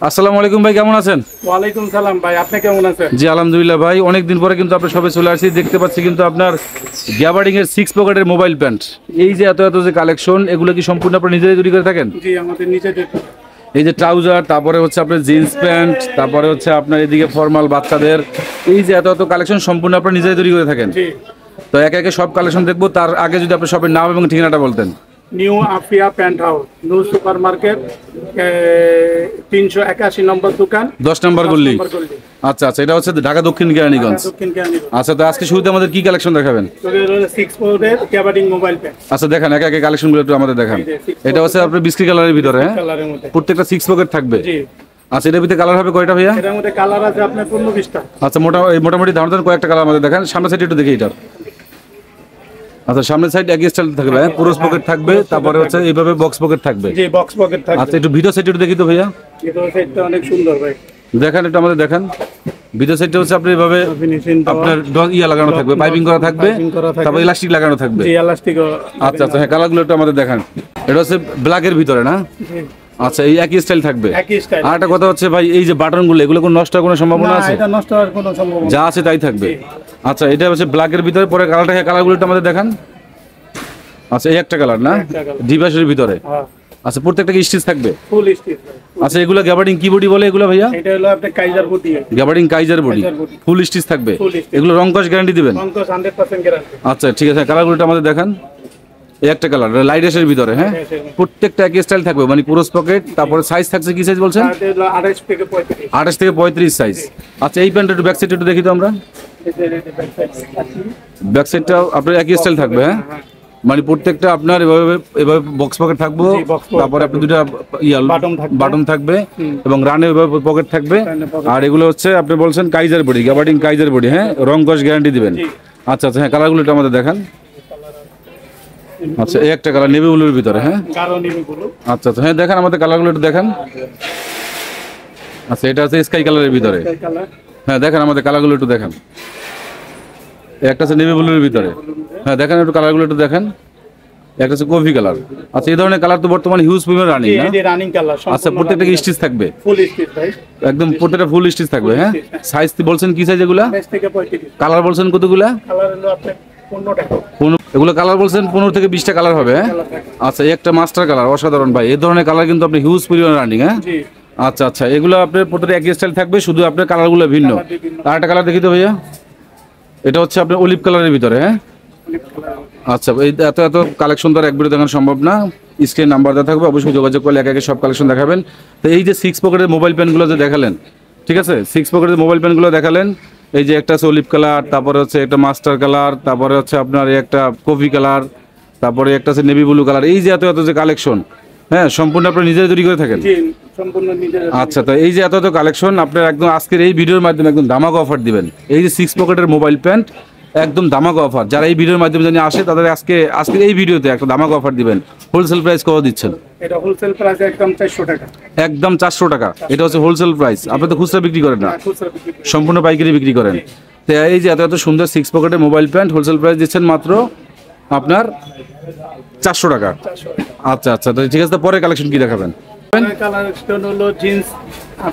আসসালামু আলাইকুম ভাই, কেমন আছেন? ওয়ালাইকুম সালাম ভাই, আপনি কেমন আছেন? জি আলহামদুলিল্লাহ ভাই, অনেকদিন পরে কিন্তু আপনার সবে চলে আসছি। দেখতে পাচ্ছি কিন্তু আপনার গ্যাবার্ডিং এর 6 পকেটের মোবাইল প্যান্ট। এই যে এত এত যে কালেকশন, এগুলো কি সম্পূর্ণ আপনারা নিজেরাই তৈরি করে থাকেন? জি, আমাদের নিজেদের। এই যে ট্রাউজার, তারপরে হচ্ছে আপনার জিন্স প্যান্ট, তারপরে হচ্ছে আপনার এদিকে ফর্মাল বাচ্চাদের, এই যে এত এত কালেকশন সম্পূর্ণ আপনারা নিজেরাই তৈরি করে থাকেন। জি, তো একে একে সব কালেকশন দেখবো, তার আগে যদি আপনার শপের নাম এবং ঠিকানাটা বলতেন। New Afia pant house, new super market, 381 নম্বর দোকান, 10 নম্বর গল্লি। নম্বর গলি। আচ্ছা আচ্ছা, এটা হচ্ছে ঢাকা দক্ষিণ কেরানীগঞ্জ। দক্ষিণ কেরানীগঞ্জ। আচ্ছা, তো আজকে শুরুতে আমাদের কি কালেকশন দেখাবেন? 6 পকেটের গ্যাবার্ডিং মোবাইল প্যান্ট আচ্ছা দেখান, একে একে কালেকশনগুলো একটু আমাদের দেখান। এটা হচ্ছে আপনার বিস্কিট কালারের ভিতরে, হ্যাঁ, কালারের মধ্যে। প্রত্যেকটা 6 পকেট থাকবে। জি, আচ্ছা, এটার ভিতরে কালার হবে কয়টা ভাইয়া? এটার মধ্যে কালার আছে আপনার 15-20টা। আচ্ছা, মোটামুটি ধারণা কয়েকটা কালার আমাদের দেখান। সামনের সাইড একটু দেখি এটার। আচ্ছা, সামনের সাইড একই স্টাইল থাকবে, হ্যাঁ, পুরো পকেট থাকবে, তারপরে হচ্ছে এইভাবে বক্স পকেট থাকবে। জি, বক্স পকেট থাকবে। আচ্ছা, একটু ভিডিও সাইড একটু দেখি তো ভাইয়া। এটা সেটটা অনেক সুন্দর ভাই। দেখান, একটু আমাদের দেখান। ভিডিও সাইডটা হচ্ছে আপনি এইভাবে ফিনিশিং আপনার ইয়া লাগানো থাকবে, পাইপিং করা থাকবে, তারপর ইলাস্টিক লাগানো থাকবে। জি, এলাস্টিকও। আচ্ছা আচ্ছা, হ্যাঁ, কালারগুলো একটু আমাদের দেখান। এটা হচ্ছে ব্ল্যাকের ভিতরে না? জি, আচ্ছা, এই একই স্টাইল থাকবে। একই স্টাইল। আর একটা কথা হচ্ছে ভাই, এই যে বাটনগুলো, এগুলো কোনো নষ্ট হওয়ার কোনো সম্ভাবনা না, আছে? এটা নষ্ট হওয়ার কোনো সম্ভাবনা যা আছে তাই থাকবে। আচ্ছা, এটা হচ্ছে ব্ল্যাকের ভিতরে, পরে কালারগুলো একটু আমাদের দেখান। আচ্ছা, এই একটা কালার না, ডিভাইসের ভিতরে। হ্যাঁ, আচ্ছা, প্রত্যেকটা কি স্টিচ থাকবে? ফুল স্টিচ। আচ্ছা, এগুলো গ্যাবার্ডিং কি বডি বলে এগুলো ভাইয়া? এটা হলো আপনার Kaiser body. Gabardine Kaiser body, Kaiser body। ফুল স্টিচ থাকবে। Full stitch। এগুলো রং কস গ্যারান্টি দিবেন? অঙ্কস 100% গ্যারান্টি। আচ্ছা ঠিক আছে, কালারগুলো একটু আমাদের দেখান। এই একটা কালার লাইট এসের ভিতরে, হ্যাঁ, প্রত্যেকটা একই স্টাইল থাকবে, মানে পুরো পকেট। তারপরে সাইজ থাকছে কি সাইজ বলছেন? এটা হলো 28 থেকে 35। 28 থেকে 35 সাইজ। আচ্ছা, এই প্যান্টটা একটু ব্যাক সাইড একটু দেখি তো আমরা। ব্যাক সাইডটা আপনার একই স্টাইল থাকবে, হ্যাঁ, মানে প্রত্যেকটা আপনার এভাবে এভাবে বক্স পকেট থাকবে। জি, box pocket তারপরে আপনি দুটো থাকবে। বাটন থাকবে এবং রানে এভাবে পকেট থাকবে। আর এগুলো হচ্ছে আপনি বলছেন Kaiser body, gabardine Kaiser body, হ্যাঁ, রং কস গ্যারান্টি দিবেন। আচ্ছা আচ্ছা, হ্যাঁ, কালারগুলো একটু আমাদের দেখান। আচ্ছা, এই একটা কালার নেভি ব্লুর ভিতরে, হ্যাঁ। গাঢ় নেভি ব্লু। আচ্ছা আচ্ছা, হ্যাঁ, দেখান আমাদের কালারগুলো একটু দেখান। আচ্ছা, এটা হচ্ছে স্কাই কালারের ভিতরে, কালার। হ্যাঁ, দেখেন আমাদের কালারগুলো একটু দেখান। একটা হচ্ছে নেভি ব্লুর ভিতরে, হ্যাঁ, দেখেন একটু কালারগুলো একটু দেখান। একটা হচ্ছে কফি কালার। আচ্ছা, এই ধরনের কালার তো বর্তমানে হিউজ পরিমাণে রানিং না? এই যে রানিং কালার। আচ্ছা, প্রত্যেকটা কি স্টিচ থাকবে? ফুল স্টিচ ভাই। একদম প্রত্যেকটা ফুল স্টিচ থাকবে, হ্যাঁ। সাইজ বলছেন কি সাইজ এগুলা? 28 থেকে 35। কালার বলছেন কতগুলা? কালার হলো আপনার 15টা। এগুলো কালার বলছেন 15 থেকে 20টা কালার হবে, হ্যাঁ। আচ্ছা, এই একটা মাস্টার কালার, অসাধারণ ভাই। এই ধরনের কালার কিন্তু আপনি হিউজ পরিমাণে রানিং, হ্যাঁ। জি, আচ্ছা আচ্ছা, এগুলো আপনার প্রত্যেকটা একই স্টাইল থাকবে, শুধু আপনার কালারগুলো ভিন্ন। আর একটা কালার দেখি তো ভাইয়া। এটা হচ্ছে আপনার অলিভ কালারের ভিতরে, হ্যাঁ। আচ্ছা, এই এত এত কালেকশন তো আর এক ভিডিও দেখানো সম্ভব না। স্ক্রিন নাম্বার দেওয়া থাকবে, অবশ্যই যোগাযোগ করলে একে একে সব কালেকশন দেখাবেন। তো এই যে 6 পকেটের মোবাইল প্যানগুলো যে দেখালেন, ঠিক আছে, 6 পকেটের মোবাইল প্যানগুলো দেখালেন। এই যে একটা হচ্ছে অলিভ কালার, তারপরে হচ্ছে একটা মাস্টার কালার, তারপরে হচ্ছে আপনার এই একটা কফি কালার, তারপরে একটা হচ্ছে নেভি ব্লু কালার। এই যে এত এত যে কালেকশন, হ্যাঁ, সম্পূর্ণ আপনি নিজেরাই তৈরি করে থাকেন? জি, সম্পূর্ণ নিজের। আচ্ছা, তো এই যে এত এত কালেকশন আপনার একদম আজকের এই ভিডিওর মাধ্যমে একদম ধামাকা অফার দিবেন। এই যে 6 পকেটের মোবাইল প্যান্ট একদম ধামাকা অফার, যারা এই ভিডিওর মাধ্যমে জানি আসে তাদের আজকের এই ভিডিওতে একটা ধামাকা অফার দিবেন। হোলসেল প্রাইস কত দিচ্ছেন? এটা হোলসেল প্রাইস একদম 400 টাকা। একদম 400 টাকা। এটা হচ্ছে হোলসেল প্রাইস। আপনি তো খুচরা বিক্রি করেন না, খুচরা বিক্রি করি। সম্পূর্ণ পাইকারি বিক্রি করেন। তো এই যে এত এত সুন্দর 6 পকেটের মোবাইল প্যান্ট হোলসেল প্রাইস দিচ্ছেন মাত্র আপনার 400 টাকা। আচ্ছা আচ্ছা, তো ঠিক আছে, তো পরে কালেকশন কি দেখাবেন? কালেকশন হলো জিন্স।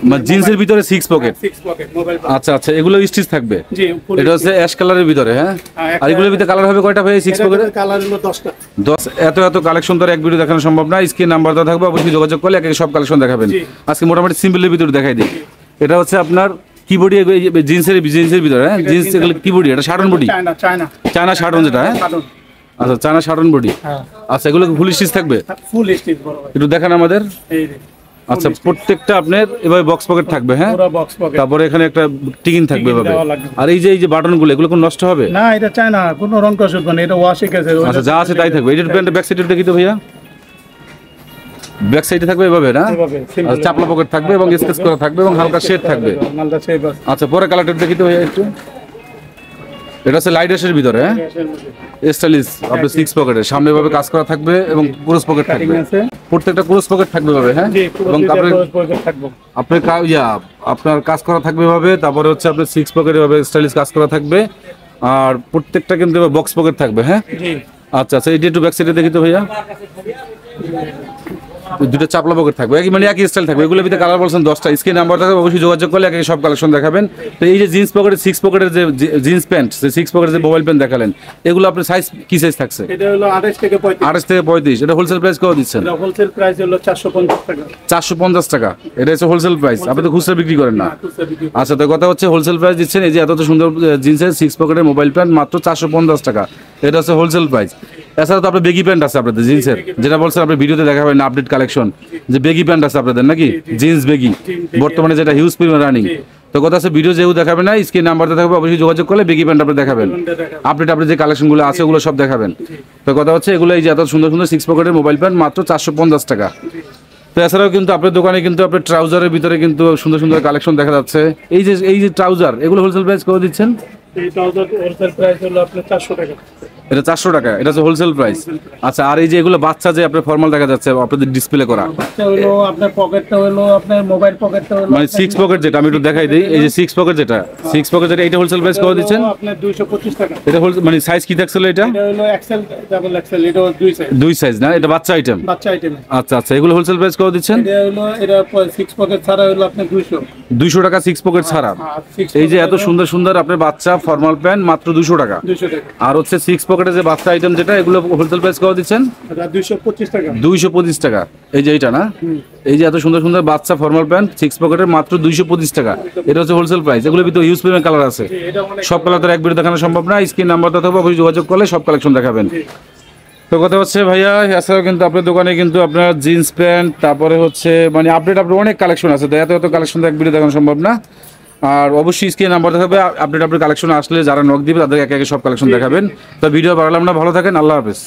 মানে জিন্সের ভিতরে 6 পকেট। 6 pocket mobile. আচ্ছা আচ্ছা, এগুলো স্টিচ থাকবে। জি, ফুল। এটা হচ্ছে অ্যাশ কালারের ভিতরে, হ্যাঁ। আর এগুলোর ভিতরে কালার হবে কয়টা ভাই 6 পকেটে? কালার হলো 10টা। 10। এত এত কালেকশন তো আর এক ভিডিও দেখানো সম্ভব না। স্ক্রিন নাম্বার দেওয়া থাকবে, অবশ্যই যোগাযোগ করলে একে সব কালেকশন দেখাবেন। আজকে মোটামুটি সিম্পলের ভিতরে দেখাই দিই। এটা হচ্ছে আপনার কি বডি? জিন্সের ভিতরে, হ্যাঁ, জিন্স এগুলো কি বডি? এটা শার্টন বডি, চায়না শার্টন যেটা, হ্যাঁ। আচ্ছা, চায়না শার্টন বডি। আচ্ছা, এগুলো ফুল স্টিচ থাকবে? ফুল স্টিচ বড় ভাই। একটু দেখান আমাদের। এই যে আচ্ছা, প্রত্যেকটা আপনার এভাবে বক্স পকেট থাকবে, হ্যাঁ। পুরো বক্স পকেট। তারপরে এখানে একটা টিকিন থাকবে এভাবে। দেওয়া লাগবে। আর এই যে বাটনগুলো, এগুলো কোন নষ্ট হবে না, এটা চায় না, কোনো রং কষ হবে না, এটা ওয়াশে গেছে। আচ্ছা, যা আছে তাই থাকবে। এটার প্যান্টের ব্যাক সাইডে দেখি তো ভাইয়া। ব্যাক সাইডে থাকবে এভাবে না? এভাবে আর চাপলা পকেট থাকবে এবং স্কেচ করা থাকবে এবং হালকা শেড থাকবে। মালদা শেপ আছে। আচ্ছা, পরে কালারটা দেখি তো ভাইয়া একটু। এটা হচ্ছে লাইট এসের ভিতরে, হ্যাঁ, স্টাইলিশ। আপনার 6 পকেটের সামনে এভাবে কাজ করা থাকবে এবং ক্রস পকেট থাকবে। প্রত্যেকটা ক্রস পকেট থাকবে ভাবে, হ্যাঁ। এবং আপনার কাজ করা থাকবে ভাবে। তারপরে হচ্ছে আপনার 6 পকেটে ভাবে স্টাইলিশ কাজ করা থাকবে। আর প্রত্যেকটা কিন্তু বক্স পকেট থাকবে, হ্যাঁ। আচ্ছা আচ্ছা, এটা একটু ব্যাক সাইডে দেখি তো ভাইয়া। দুটো চাপলা পকেট থাকবে মানে একই স্টাইল থাকবে। এগুলোর ভিতরে কালার বলছেন 10টা, স্ক্রিন নাম্বার থাকবে, অবশ্যই যোগাযোগ করলে একে সব কালেকশন দেখাবেন। তো এই যে জিন্স পকেটের 6 পকেটের যে জিন্স প্যান্ট, সেই 6 পকেটের যে মোবাইল প্যান্ট দেখালেন, এগুলো আপনার সাইজ কি সাইজ থাকছে? এটা হলো 28 থেকে 35। 28 থেকে 35। এটা হোলসেল প্রাইস কত দিচ্ছেন? এটা হোলসেল প্রাইস হলো 450 টাকা। 450 টাকা। এটা হচ্ছে হোলসেল প্রাইস, আপনি তো খুচরা বিক্রি করেন না। খুচরা বিক্রি। আচ্ছা, তো কথা হচ্ছে হোলসেল প্রাইস দিচ্ছেন। এই যে এত সুন্দর জিন্সের 6 পকেটের মোবাইল প্যান্ট মাত্র 450 টাকা, এটা হচ্ছে হোলসেল প্রাইস। এছাড়া তো আপনার বেগি প্যান্ট আছে আপনাদের জিন্সের, যেটা বলছেন আপনি ভিডিওতে দেখাবেন না, আপডেট কালেকশন, যে বেগি প্যান্ট আছে আপনাদের নাকি? জিন্স বেগি বর্তমানে যেটা হিউজ পরিমাণ রানিং। তো কথা আছে ভিডিও যেহেতু দেখাবেন না, স্ক্রিন নাম্বারটা থাকবে, অবশ্যই যোগাযোগ করলে বেগি প্যান্ট আপনি দেখাবেন। আপডেট আপনি যে কালেকশনগুলো আছে ওগুলো সব দেখাবেন। তো কথা হচ্ছে এগুলো এই যে এত সুন্দর সুন্দর 6 পকেটের মোবাইল প্যান্ট মাত্র 450 টাকা। তো এছাড়াও কিন্তু আপনার দোকানে কিন্তু আপনার ট্রাউজারের ভিতরে কিন্তু সুন্দর সুন্দর কালেকশন দেখা যাচ্ছে। এই যে ট্রাউজার, এগুলো হোলসেল প্রাইস করে দিচ্ছেন? এই ট্রাউজার হোলসেল প্রাইস হলো আপনার 400 টাকা। এটা 400 টাকা, এটা হচ্ছে হোলসেল প্রাইস। আচ্ছা, আর এই যে এগুলো বাচ্চা যে আপনার ফর্মাল দেখা যাচ্ছে আপনাদের ডিসপ্লে করা, বাচ্চা হলো আপনার পকেটটা হলো আপনার মোবাইল পকেটটা হলো মানে 6 পকেট যেটা, আমি একটু দেখাই দিই। এই যে 6 পকেট যেটা, 6 পকেট যেটা, এটা হোলসেল প্রাইস করে দিচ্ছেন? আপনার 225 টাকা। এটা মানে সাইজ কি থাকছিল এটা? এটা হলো এক্সেল ডাবল এক্সেল, এটা 2 সাইজ। 2 সাইজ না, এটা বাচ্চা আইটেম। বাচ্চা আইটেম। আচ্ছা আচ্ছা, এগুলো হোলসেল প্রাইস করে দিচ্ছেন? এটা 6 পকেট ছাড়া হলো আপনার 200। 200 টাকা 6 পকেট ছাড়া। এই যে এত সুন্দর সুন্দর আপনার বাচ্চা ফর্মাল প্যান্ট মাত্র 200 টাকা। 200 টাকা। আর হচ্ছে 6 পকেটের যে বাচ্চা আইটেম যেটা, এগুলো হোলসেল প্রাইস করে দিচ্ছেন? এটা 225 টাকা। 225 টাকা। এই যে এইটা না, এই যে এত সুন্দর সুন্দর বাচ্চা ফর্মাল প্যান্ট 6 পকেটের মাত্র 225 টাকা, এটা হচ্ছে হোলসেল প্রাইস। এগুলোর ভিতরে হিউজ পরিমাণ কালার আছে, এটা অনেক সব কালার তো এক ভিডিও দেখানো সম্ভব না। স্ক্রিন নাম্বারটা থাকবে, অবশ্যই যোগাযোগ করলে সব কালেকশন দেখাবেন। তো কথা হচ্ছে ভাইয়া, এছাড়াও কিন্তু আপনার দোকানে কিন্তু আপনার জিন্স প্যান্ট, তারপরে হচ্ছে মানে আপডেট আপনার অনেক কালেকশন আছে। তো এত কালেকশন তো এক ভিডিও দেখানো সম্ভব না। আর অবশ্যই স্ক্রিন নাম্বার থাকবে, আপডেট কালেকশন আসলে যারা নক দিবে তাদের একে একে সব কালেকশন দেখাবেন। তো ভিডিও বাড়ালাম না, ভালো থাকেন, আল্লাহ হাফেজ।